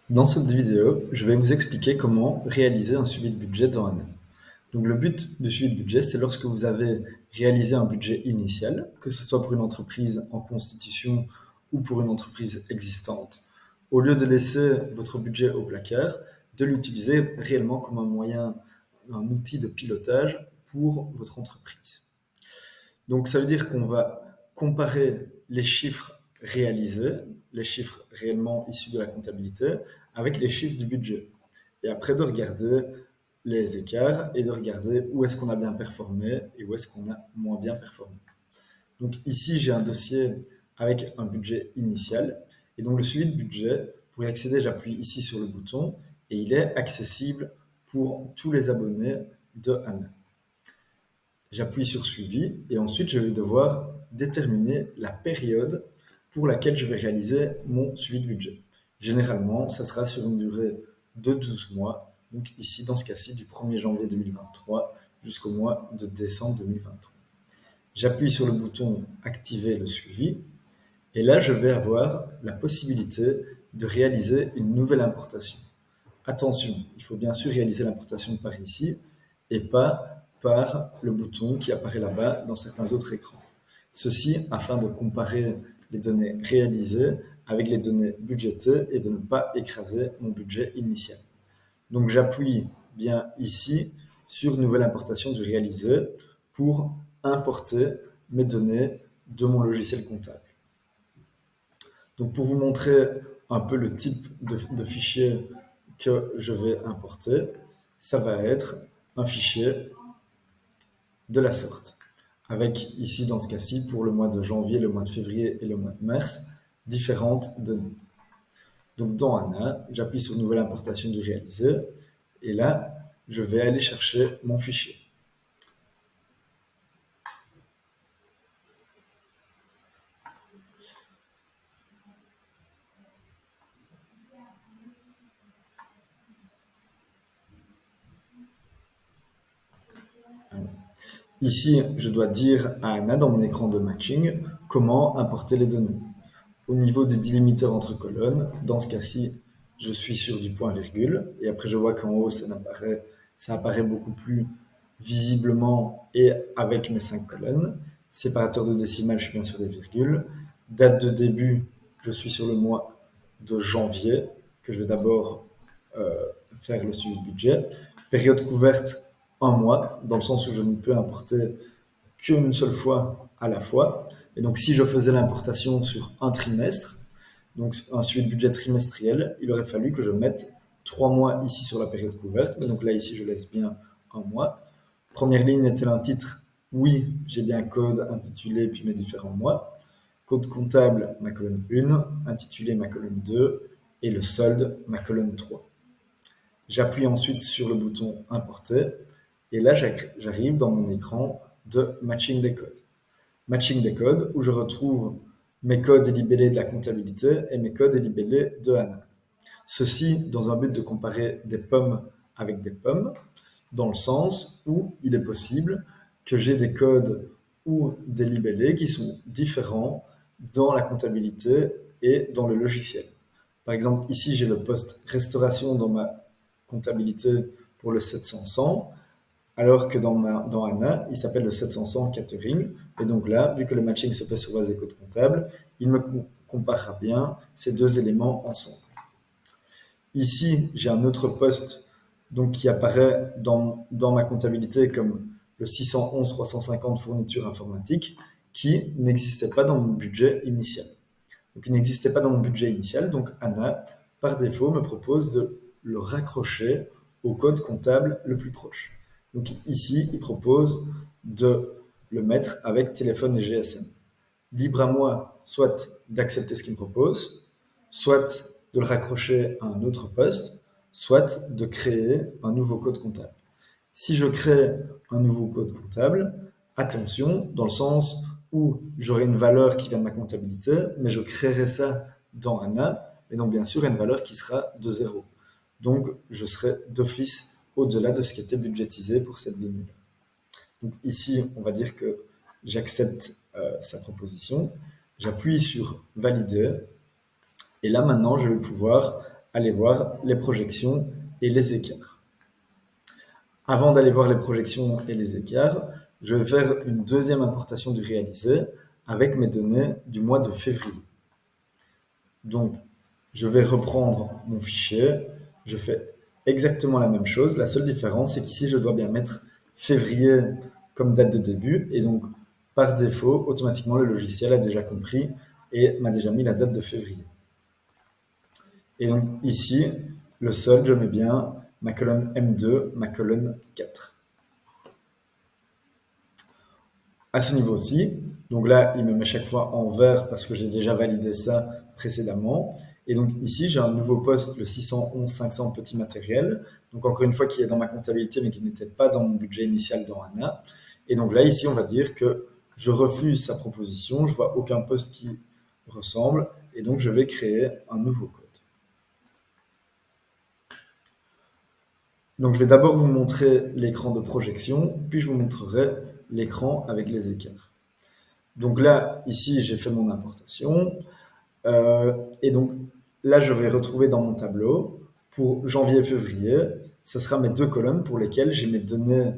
Dans cette vidéo, je vais vous expliquer comment réaliser un suivi de budget dans un an. Donc le but du suivi de budget, c'est lorsque vous avez réalisé un budget initial, que ce soit pour une entreprise en constitution ou pour une entreprise existante, au lieu de laisser votre budget au placard, de l'utiliser réellement comme un moyen, un outil de pilotage pour votre entreprise. Donc ça veut dire qu'on va comparer les chiffres réalisés, les chiffres réellement issus de la comptabilité, avec les chiffres du budget. Et après de regarder les écarts et de regarder où est-ce qu'on a bien performé et où est-ce qu'on a moins bien performé. Donc ici, j'ai un dossier avec un budget initial. Et donc le suivi de budget, pour y accéder, j'appuie ici sur le bouton et il est accessible pour tous les abonnés de Anna. J'appuie sur suivi et ensuite je vais devoir déterminer la période pour laquelle je vais réaliser mon suivi de budget. Généralement, ça sera sur une durée de 12 mois, donc ici dans ce cas-ci du 1er janvier 2023 jusqu'au mois de décembre 2023. J'appuie sur le bouton activer le suivi et là je vais avoir la possibilité de réaliser une nouvelle importation. Attention, il faut bien sûr réaliser l'importation par ici et pas par le bouton qui apparaît là-bas dans certains autres écrans. Ceci afin de comparer les données réalisées avec les données budgétées et de ne pas écraser mon budget initial. Donc j'appuie bien ici sur nouvelle importation du réalisé pour importer mes données de mon logiciel comptable. Donc pour vous montrer un peu le type de fichier que je vais importer, ça va être un fichier de la sorte. Avec ici, dans ce cas-ci, pour le mois de janvier, le mois de février et le mois de mars, différentes données. Donc dans ANA, j'appuie sur Nouvelle importation du réalisé, et là, je vais aller chercher mon fichier. Ici, je dois dire à Anna dans mon écran de matching comment importer les données. Au niveau du délimiteur entre colonnes, dans ce cas-ci, je suis sur du point virgule et après je vois qu'en haut ça apparaît beaucoup plus visiblement et avec mes 5 colonnes. Séparateur de décimales, je suis bien sur des virgules. Date de début, je suis sur le mois de janvier que je vais d'abord euh, faire le suivi de budget. Période couverte, un mois, dans le sens où je ne peux importer qu'une seule fois à la fois. Et donc, si je faisais l'importation sur un trimestre, donc un suivi de budget trimestriel, il aurait fallu que je mette 3 mois ici sur la période couverte. Mais donc là, ici, je laisse bien un mois. Première ligne est-elle un titre? Oui, j'ai bien code, intitulé, puis mes différents mois. Code comptable, ma colonne 1, intitulé, ma colonne 2, et le solde, ma colonne 3. J'appuie ensuite sur le bouton importer, et là, j'arrive dans mon écran de matching des codes. Matching des codes où je retrouve mes codes et libellés de la comptabilité et mes codes et libellés de ANA. Ceci dans un but de comparer des pommes avec des pommes, dans le sens où il est possible que j'ai des codes ou des libellés qui sont différents dans la comptabilité et dans le logiciel. Par exemple, ici, j'ai le poste restauration dans ma comptabilité pour le 700-100, alors que dans ANA, il s'appelle le 700 catering. Et donc là, vu que le matching se fait sur base des codes comptables, il me comparera bien ces deux éléments ensemble. Ici, j'ai un autre poste donc, qui apparaît dans ma comptabilité comme le 611 350 fourniture informatique, qui n'existait pas dans mon budget initial. Donc il n'existait pas dans mon budget initial, donc ANA, par défaut, me propose de le raccrocher au code comptable le plus proche. Donc ici, il propose de le mettre avec téléphone et GSM. Libre à moi, soit d'accepter ce qu'il me propose, soit de le raccrocher à un autre poste, soit de créer un nouveau code comptable. Si je crée un nouveau code comptable, attention, dans le sens où j'aurai une valeur qui vient de ma comptabilité, mais je créerai ça dans ANA, et donc bien sûr une valeur qui sera de 0. Donc je serai d'office au-delà de ce qui était budgétisé pour cette ligne. Donc ici, on va dire que j'accepte sa proposition, j'appuie sur valider, et là maintenant je vais pouvoir aller voir les projections et les écarts. Avant d'aller voir les projections et les écarts, je vais faire une deuxième importation du réalisé avec mes données du mois de février. Donc, je vais reprendre mon fichier, je fais exactement la même chose. La seule différence, c'est qu'ici, je dois bien mettre février comme date de début. Et donc, par défaut, automatiquement, le logiciel a déjà compris et m'a déjà mis la date de février. Et donc, ici, le solde, je mets bien ma colonne M2, ma colonne 4. À ce niveau aussi, donc là, il me met chaque fois en vert parce que j'ai déjà validé ça précédemment. Et donc ici, j'ai un nouveau poste, le 611 500 petit matériel. Donc encore une fois, qui est dans ma comptabilité, mais qui n'était pas dans mon budget initial dans ANA. Et donc là, ici, on va dire que je refuse sa proposition. Je vois aucun poste qui ressemble. Et donc, je vais créer un nouveau code. Donc, je vais d'abord vous montrer l'écran de projection, puis je vous montrerai l'écran avec les écarts. Donc là, ici, j'ai fait mon importation. Et donc là, je vais retrouver dans mon tableau, pour janvier et février, ce sera mes deux colonnes pour lesquelles j'ai mes données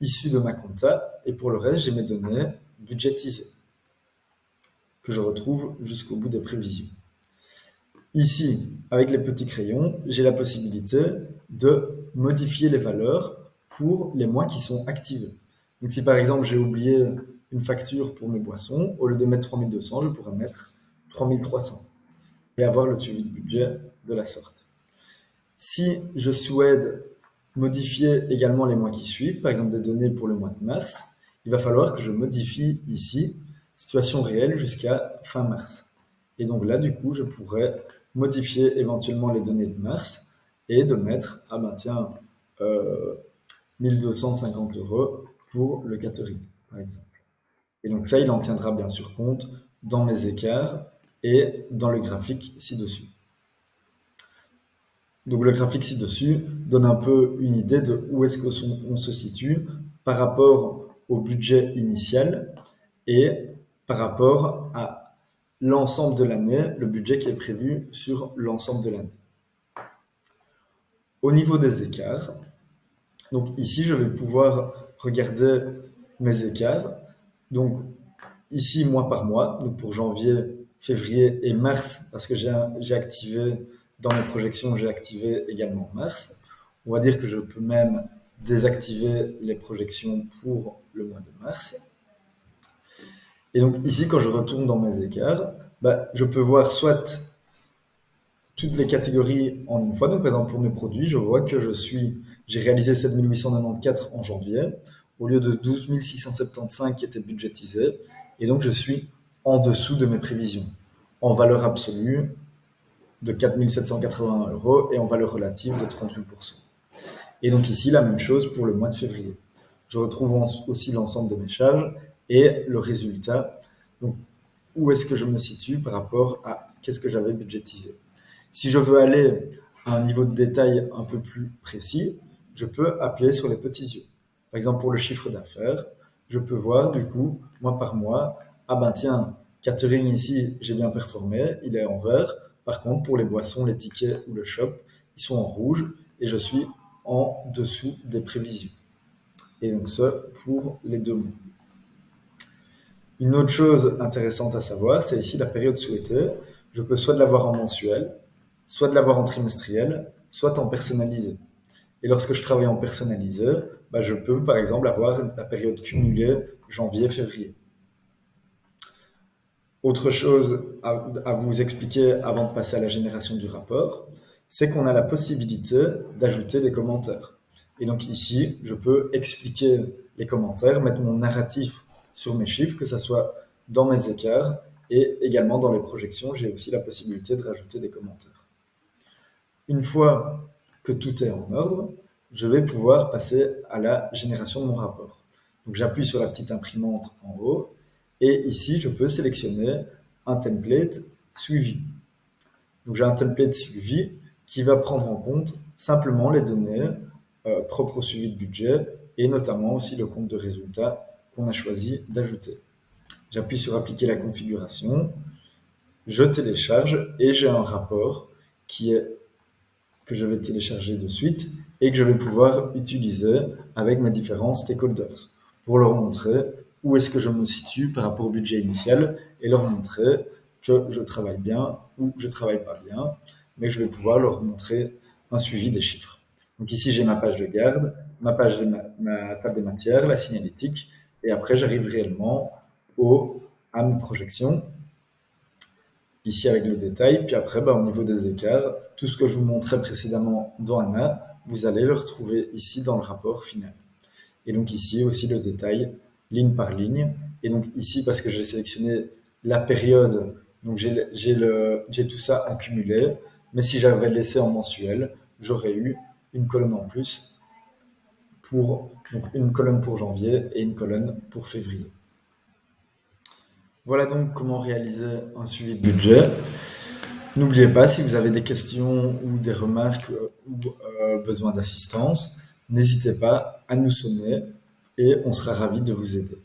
issues de ma compta, et pour le reste, j'ai mes données budgétisées, que je retrouve jusqu'au bout des prévisions. Ici, avec les petits crayons, j'ai la possibilité de modifier les valeurs pour les mois qui sont activés. Donc si par exemple j'ai oublié une facture pour mes boissons, au lieu de mettre 3200, je pourrais mettre 3300 et avoir le suivi de budget de la sorte. Si je souhaite modifier également les mois qui suivent, par exemple des données pour le mois de mars, il va falloir que je modifie ici situation réelle jusqu'à fin mars. Et donc là, du coup, je pourrais modifier éventuellement les données de mars et de mettre, ah ben tiens, 1250 € pour le catering, par exemple. Et donc ça, il en tiendra bien sûr compte dans mes écarts et dans le graphique ci-dessus. Donc le graphique ci-dessus donne un peu une idée de où est-ce qu'on se situe par rapport au budget initial et par rapport à l'ensemble de l'année, le budget qui est prévu sur l'ensemble de l'année. Au niveau des écarts, donc ici je vais pouvoir regarder mes écarts. Donc ici mois par mois, donc pour janvier, février et mars, parce que j'ai activé dans mes projections, j'ai activé également mars. On va dire que je peux même désactiver les projections pour le mois de mars. Et donc ici, quand je retourne dans mes écarts, je peux voir soit toutes les catégories en une fois. Donc par exemple pour mes produits, je vois que j'ai réalisé 7894 en janvier, au lieu de 12 675 qui étaient budgétisés. Et donc je suis en dessous de mes prévisions, en valeur absolue de 4 781 € et en valeur relative de 38%. Et donc ici, la même chose pour le mois de février. Je retrouve aussi l'ensemble de mes charges et le résultat. Donc, où est-ce que je me situe par rapport à qu'est-ce que j'avais budgétisé. Si je veux aller à un niveau de détail un peu plus précis, je peux appeler sur les petits yeux. Par exemple, pour le chiffre d'affaires, je peux voir du coup, mois par mois, ah ben tiens, catering ici, j'ai bien performé, il est en vert. Par contre, pour les boissons, les tickets ou le shop, ils sont en rouge et je suis en dessous des prévisions. Et donc ça pour les deux mois. Une autre chose intéressante à savoir, c'est ici la période souhaitée. Je peux soit de l'avoir en mensuel, soit de l'avoir en trimestriel, soit en personnalisé. Et lorsque je travaille en personnalisé, je peux par exemple avoir la période cumulée janvier-février. Autre chose à vous expliquer avant de passer à la génération du rapport, c'est qu'on a la possibilité d'ajouter des commentaires. Et donc ici, je peux expliquer les commentaires, mettre mon narratif sur mes chiffres, que ce soit dans mes écarts et également dans les projections, j'ai aussi la possibilité de rajouter des commentaires. Une fois que tout est en ordre, je vais pouvoir passer à la génération de mon rapport. Donc j'appuie sur la petite imprimante en haut et ici je peux sélectionner un template suivi. Donc j'ai un template suivi qui va prendre en compte simplement les données propres au suivi de budget et notamment aussi le compte de résultat qu'on a choisi d'ajouter. J'appuie sur appliquer la configuration, je télécharge et j'ai un rapport qui est que je vais télécharger de suite et que je vais pouvoir utiliser avec mes différents stakeholders pour leur montrer où est-ce que je me situe par rapport au budget initial et leur montrer que je travaille bien ou je travaille pas bien, mais je vais pouvoir leur montrer un suivi des chiffres. Donc ici, j'ai ma page de garde, ma page de ma table des matières, la signalétique, et après, j'arrive réellement à mes projections, ici avec le détail. Puis après, au niveau des écarts, tout ce que je vous montrais précédemment dans ANA, vous allez le retrouver ici dans le rapport final. Et donc ici aussi le détail, ligne par ligne. Et donc ici, parce que j'ai sélectionné la période, donc j'ai tout ça en cumulé. Mais si j'avais laissé en mensuel, j'aurais eu une colonne en plus donc une colonne pour janvier et une colonne pour février. Voilà donc comment réaliser un suivi de budget. N'oubliez pas, si vous avez des questions ou des remarques ou besoin d'assistance, n'hésitez pas à nous sonner et on sera ravis de vous aider.